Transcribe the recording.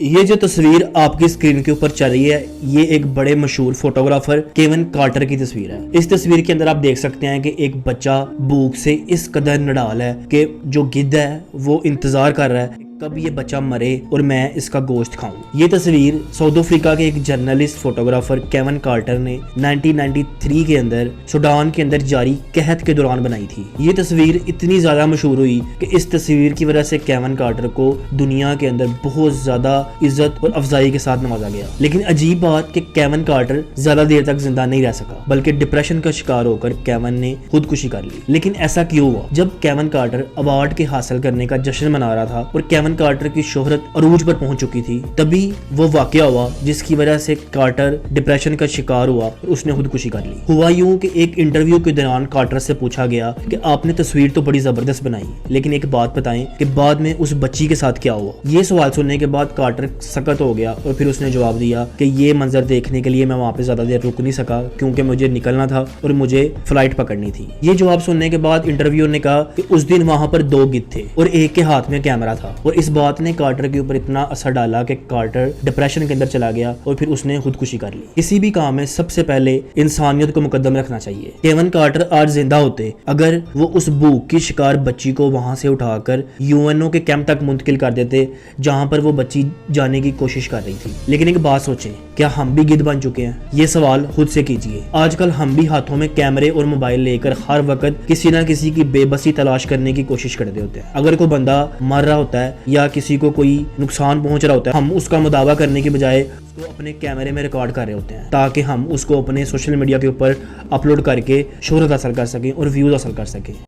یہ جو تصویر آپ کی اسکرین کے اوپر چل رہی ہے یہ ایک بڑے مشہور فوٹوگرافر کیون کارٹر کی تصویر ہے۔ اس تصویر کے اندر آپ دیکھ سکتے ہیں کہ ایک بچہ بھوک سے اس قدر نڈال ہے کہ جو گدھ ہے وہ انتظار کر رہا ہے کب یہ بچہ مرے اور میں اس کا گوشت کھاؤں۔ یہ تصویر ساؤتھ افریقہ کے ایک جرنلسٹ فوٹوگرافر کیون کارٹر نے 1993 کے اندر سوڈان کے اندر جاری قحط کے دوران بنائی تھی۔ یہ تصویر اتنی زیادہ مشہور ہوئی کہ اس تصویر کی وجہ سے کیون کارٹر کو دنیا کے اندر بہت زیادہ عزت اور افزائی کے ساتھ نوازا گیا۔ لیکن عجیب بات کہ کیون کارٹر زیادہ دیر تک زندہ نہیں رہ سکا بلکہ ڈپریشن کا شکار ہو کر کیون نے خودکشی کر لی۔ لیکن ایسا کیوں ہوا؟ جب کیون کارٹر ایوارڈ کے حاصل کرنے کا جشن منا رہا تھا اور کیون کارٹر کی شہرت عروج پر پہنچ چکی تھی تبھی وہ واقعہ ہوا جس کی وجہ سے کارٹر ڈپریشن کا شکار ہوا اور اس نے خودکشی کر لی۔ ہوا یوں کہ ایک انٹرویو کے دوران کارٹر سے پوچھا گیا کہ آپ نے تصویر تو بڑی زبردست بنائی لیکن ایک بات بتائیں کہ بعد میں اس بچی کے ساتھ کیا ہوا؟ یہ سوال سننے کے بعد کارٹر سکت ہو گیا اور پھر اس نے جواب دیا کہ یہ منظر دیکھنے کے لیے میں وہاں پہ زیادہ دیر رک نہیں سکا کیونکہ مجھے نکلنا تھا اور مجھے فلائٹ پکڑنی تھی۔ یہ جواب سننے کے بعد انٹرویو نے کہا کہ اس دن وہاں پر 2 گدھ تھے اور ایک کے ہاتھ میں کیمرہ تھا اور اس بات نے کارٹر کے اوپر اتنا اثر ڈالا کہ کارٹر ڈپریشن کے اندر چلا گیا اور پھر اس نے خودکشی کر لی۔ کسی بھی کام میں سب سے پہلے انسانیت کو مقدم رکھنا چاہیے۔ کیون کارٹر آج زندہ ہوتے اگر وہ اس بھوک کی شکار بچی کو وہاں سے اٹھا کر UN کے کیمپ تک منتقل کر دیتے جہاں پر وہ بچی جانے کی کوشش کر رہی تھی۔ لیکن ایک بات سوچیں، کیا ہم بھی گدھ بن چکے ہیں؟ یہ سوال خود سے کیجئے۔ آج کل ہم بھی ہاتھوں میں کیمرے اور موبائل لے کر ہر وقت کسی نہ کسی کی بے بسی تلاش کرنے کی کوشش کرتے ہوتے ہیں۔ اگر کوئی بندہ مر رہا ہوتا ہے یا کسی کو کوئی نقصان پہنچ رہا ہوتا ہے ہم اس کا مداوع کرنے کے بجائے اس کو اپنے کیمرے میں ریکارڈ کر رہے ہوتے ہیں تاکہ ہم اس کو اپنے سوشل میڈیا کے اوپر اپلوڈ کر کے شہرت حاصل کر سکیں اور ویوز حاصل کر سکیں۔